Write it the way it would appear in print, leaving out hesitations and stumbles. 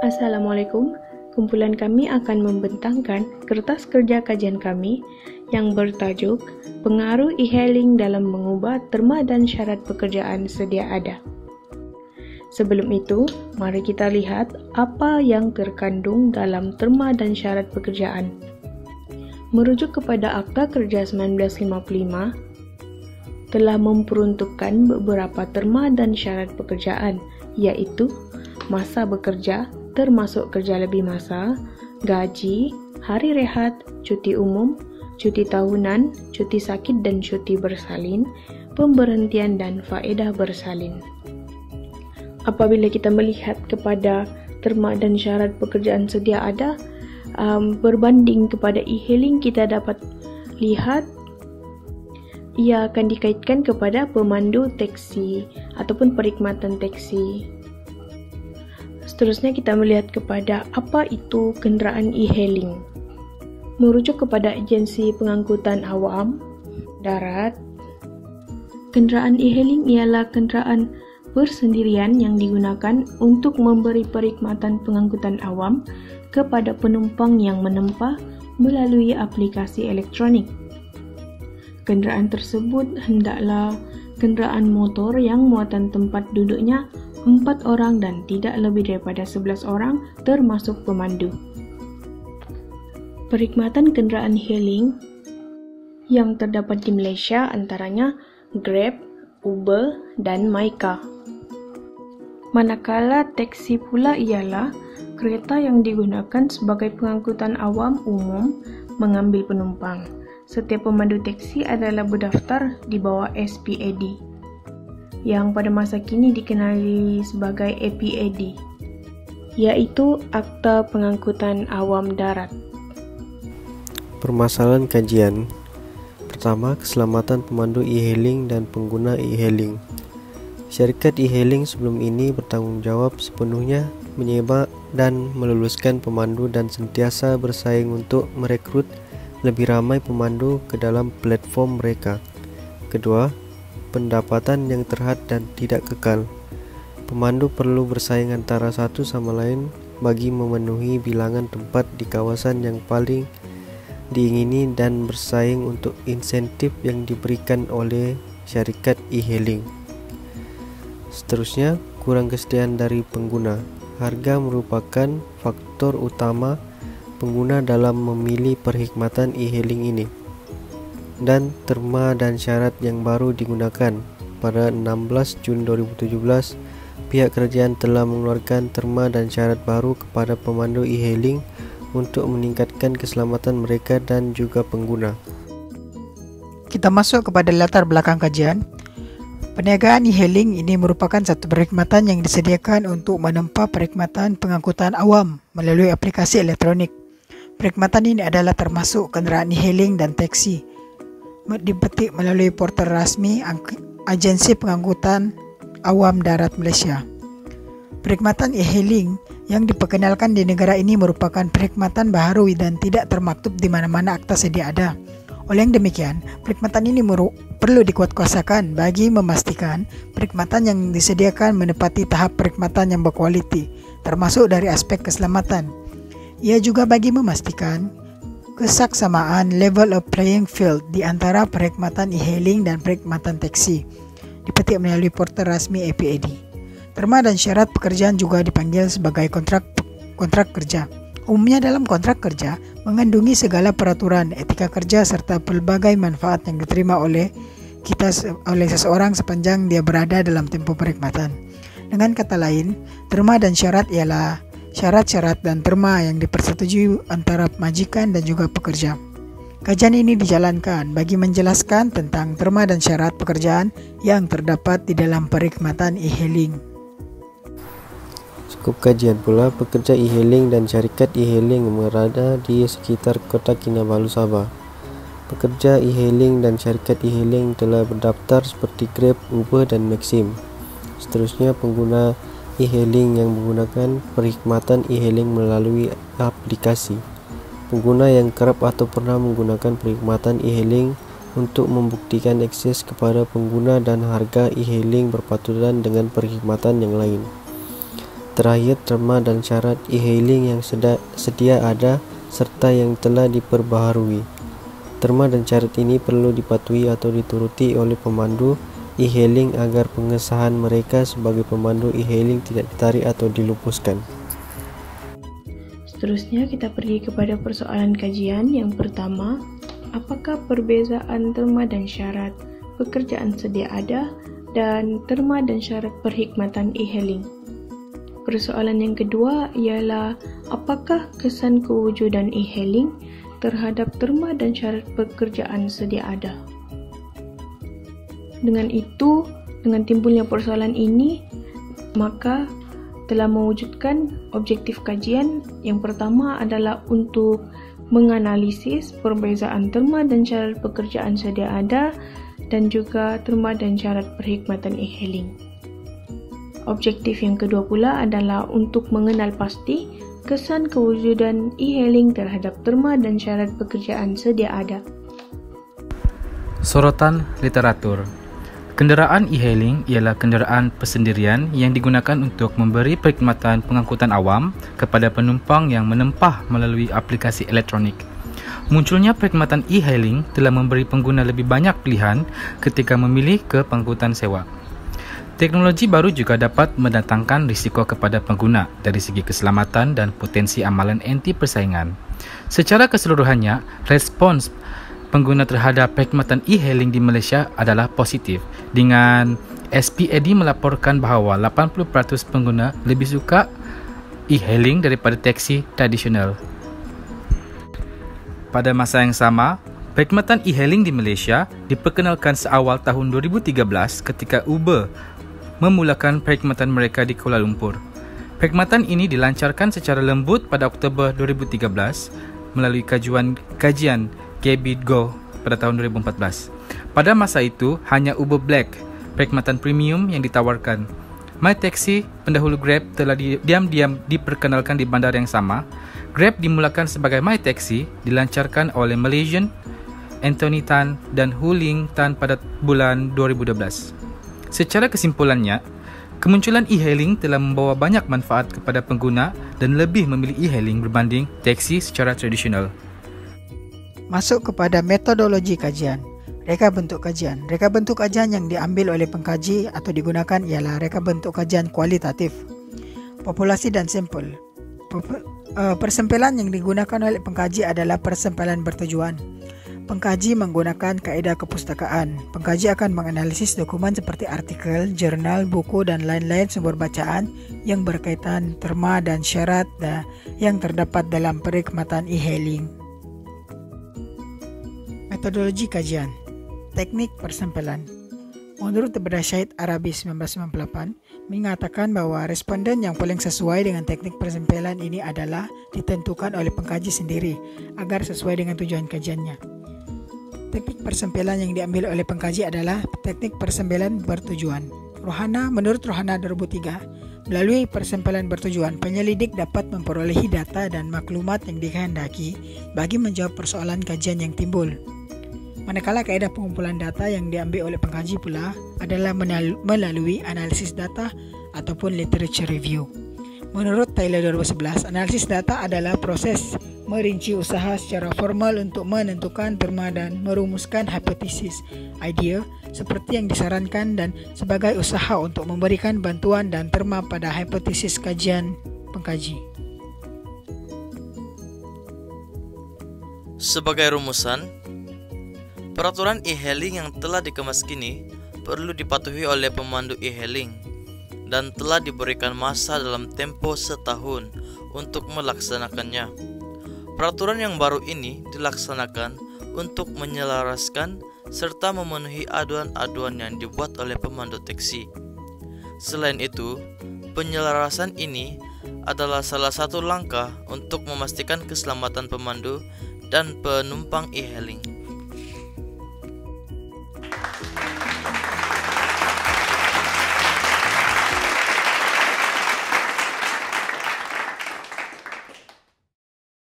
Assalamualaikum. Kumpulan kami akan membentangkan kertas kerja kajian kami yang bertajuk Pengaruh e-hailing dalam mengubah terma dan syarat pekerjaan sedia ada. Sebelum itu, mari kita lihat apa yang terkandung dalam terma dan syarat pekerjaan. Merujuk kepada Akta Kerja 1955, telah memperuntukkan beberapa terma dan syarat pekerjaan, yaitu masa bekerja, termasuk kerja lebih masa, gaji, hari rehat, cuti umum, cuti tahunan, cuti sakit dan cuti bersalin, pemberhentian dan faedah bersalin. Apabila kita melihat kepada terma dan syarat pekerjaan sedia ada, berbanding kepada e-hailing, kita dapat lihat ia akan dikaitkan kepada pemandu teksi ataupun perkhidmatan teksi. Seterusnya kita melihat kepada apa itu kenderaan e-hailing. Merujuk kepada agensi pengangkutan awam darat, kenderaan e-hailing ialah kenderaan bersendirian yang digunakan untuk memberi perkhidmatan pengangkutan awam kepada penumpang yang menempah melalui aplikasi elektronik. Kenderaan tersebut hendaklah kenderaan motor yang muatan tempat duduknya 4 orang dan tidak lebih daripada 11 orang termasuk pemandu. Perkhidmatan kenderaan hailing yang terdapat di Malaysia antaranya Grab, Uber dan Myka. Manakala teksi pula ialah kereta yang digunakan sebagai pengangkutan awam umum mengambil penumpang. Setiap pemandu teksi adalah berdaftar di bawah SPAD, yang pada masa kini dikenali sebagai APAD, yaitu Akta Pengangkutan Awam Darat. Permasalahan kajian. Pertama, keselamatan pemandu e-hailing dan pengguna e-hailing. Syarikat e-hailing sebelum ini bertanggung jawab sepenuhnya menyewa dan meluluskan pemandu dan sentiasa bersaing untuk merekrut lebih ramai pemandu ke dalam platform mereka. Kedua, pendapatan yang terhad dan tidak kekal. Pemandu perlu bersaing antara satu sama lain bagi memenuhi bilangan tempat di kawasan yang paling diingini dan bersaing untuk insentif yang diberikan oleh syarikat e-hailing. Seterusnya, kurang kesediaan dari pengguna. Harga merupakan faktor utama pengguna dalam memilih perkhidmatan e-hailing ini. Dan terma dan syarat yang baru digunakan. Pada 16 Jun 2017, pihak kerajaan telah mengeluarkan terma dan syarat baru kepada pemandu e-hailing untuk meningkatkan keselamatan mereka dan juga pengguna. Kita masuk kepada latar belakang kajian. Perniagaan e-hailing ini merupakan satu perkhidmatan yang disediakan untuk menempa perkhidmatan pengangkutan awam melalui aplikasi elektronik. Perkhidmatan ini adalah termasuk kenderaan e-hailing dan teksi. Dipetik melalui portal rasmi Agensi Pengangkutan Awam Darat Malaysia. Perkhidmatan e-hailing yang diperkenalkan di negara ini merupakan perkhidmatan baharu dan tidak termaktub di mana-mana akta sedia ada. Oleh yang demikian, perkhidmatan ini perlu dikuatkuasakan bagi memastikan perkhidmatan yang disediakan menepati tahap perkhidmatan yang berkualiti, termasuk dari aspek keselamatan. Ia juga bagi memastikan kesaksamaan level of playing field di antara perkhidmatan e-hailing dan perkhidmatan teksi, dipetik melalui portal rasmi APAD. Terma dan syarat pekerjaan juga dipanggil sebagai kontrak kerja. Umumnya dalam kontrak kerja mengandungi segala peraturan etika kerja serta pelbagai manfaat yang diterima oleh seseorang sepanjang dia berada dalam tempoh perkhidmatan. Dengan kata lain, terma dan syarat ialah syarat-syarat dan terma yang dipersetujui antara majikan dan juga pekerja. Kajian ini dijalankan bagi menjelaskan tentang terma dan syarat pekerjaan yang terdapat di dalam perkhidmatan e-hailing. Skup kajian pula, pekerja e-hailing dan syarikat e-hailing berada di sekitar Kota Kinabalu, Sabah. Pekerja e-hailing dan syarikat e-hailing telah berdaftar seperti Grab, Uber dan Maxim. Seterusnya, pengguna e-hailing yang menggunakan perkhidmatan e-hailing melalui aplikasi. Pengguna yang kerap atau pernah menggunakan perkhidmatan e-hailing untuk membuktikan akses kepada pengguna dan harga e-hailing berpatutan dengan perkhidmatan yang lain. terakhir terma dan syarat e-hailing yang sedia ada serta yang telah diperbaharui. Terma dan syarat ini perlu dipatuhi atau dituruti oleh pemandu e-hailing agar pengesahan mereka sebagai pemandu e-hailing tidak ditarik atau dilupuskan. Seterusnya kita pergi kepada persoalan kajian yang pertama, apakah perbezaan terma dan syarat pekerjaan sedia ada dan terma dan syarat perkhidmatan e-hailing? Persoalan yang kedua ialah apakah kesan kewujudan e-hailing terhadap terma dan syarat pekerjaan sedia ada? Dengan timbulnya persoalan ini, maka telah mewujudkan objektif kajian. Yang pertama adalah untuk menganalisis perbezaan terma dan syarat pekerjaan sedia ada dan juga terma dan syarat perkhidmatan e-hailing. Objektif yang kedua pula adalah untuk mengenal pasti kesan kewujudan e-hailing terhadap terma dan syarat pekerjaan sedia ada. Sorotan literatur. Kenderaan e-hailing ialah kenderaan persendirian yang digunakan untuk memberi perkhidmatan pengangkutan awam kepada penumpang yang menempah melalui aplikasi elektronik. Munculnya perkhidmatan e-hailing telah memberi pengguna lebih banyak pilihan ketika memilih ke pengangkutan sewa. Teknologi baru juga dapat mendatangkan risiko kepada pengguna dari segi keselamatan dan potensi amalan anti persaingan. Secara keseluruhannya, respons pengguna terhadap perkhidmatan e-hailing di Malaysia adalah positif, dengan SPAD melaporkan bahawa 80% pengguna lebih suka e-hailing daripada taksi tradisional. Pada masa yang sama, perkhidmatan e-hailing di Malaysia diperkenalkan seawal tahun 2013 ketika Uber memulakan perkhidmatan mereka di Kuala Lumpur. Perkhidmatan ini dilancarkan secara lembut pada Oktober 2013 melalui kajian Cabit Go pada tahun 2014. Pada masa itu, hanya Uber Black, perkhidmatan premium yang ditawarkan. MyTaxi, pendahulu Grab, telah diam-diam diperkenalkan di bandar yang sama. Grab dimulakan sebagai MyTaxi, dilancarkan oleh Malaysian Anthony Tan dan Hu Ling Tan pada bulan 2012. Secara kesimpulannya, kemunculan e-hailing telah membawa banyak manfaat kepada pengguna dan lebih memilih e-hailing berbanding taksi secara tradisional. Masuk kepada metodologi kajian. Reka bentuk kajian. Reka bentuk kajian yang diambil oleh pengkaji atau digunakan ialah reka bentuk kajian kualitatif. Populasi dan sampel. Persempelan yang digunakan oleh pengkaji adalah persempelan bertujuan. Pengkaji menggunakan kaedah kepustakaan. Pengkaji akan menganalisis dokumen seperti artikel, jurnal, buku dan lain-lain sumber bacaan yang berkaitan terma dan syarat yang terdapat dalam perkhidmatan e-hailing. Metodologi kajian. Teknik persempelan. Menurut Dr. Syahid Arabi 1998 mengatakan bahawa responden yang paling sesuai dengan teknik persempelan ini adalah ditentukan oleh pengkaji sendiri agar sesuai dengan tujuan kajiannya. Teknik persempelan yang diambil oleh pengkaji adalah teknik persempelan bertujuan. Menurut Rohana 2003, melalui persempelan bertujuan, penyelidik dapat memperolehi data dan maklumat yang dikehendaki bagi menjawab persoalan kajian yang timbul. Manakala kaedah pengumpulan data yang diambil oleh pengkaji pula adalah melalui analisis data ataupun literature review. Menurut Taylor 2011, analisis data adalah proses merinci usaha secara formal untuk menentukan terma dan merumuskan hipotesis, idea seperti yang disarankan dan sebagai usaha untuk memberikan bantuan dan terma pada hipotesis kajian pengkaji. Sebagai rumusan, peraturan e-hailing yang telah dikemas kini perlu dipatuhi oleh pemandu e-hailing dan telah diberikan masa dalam tempo setahun untuk melaksanakannya. Peraturan yang baru ini dilaksanakan untuk menyelaraskan serta memenuhi aduan-aduan yang dibuat oleh pemandu taksi. Selain itu, penyelarasan ini adalah salah satu langkah untuk memastikan keselamatan pemandu dan penumpang e-hailing.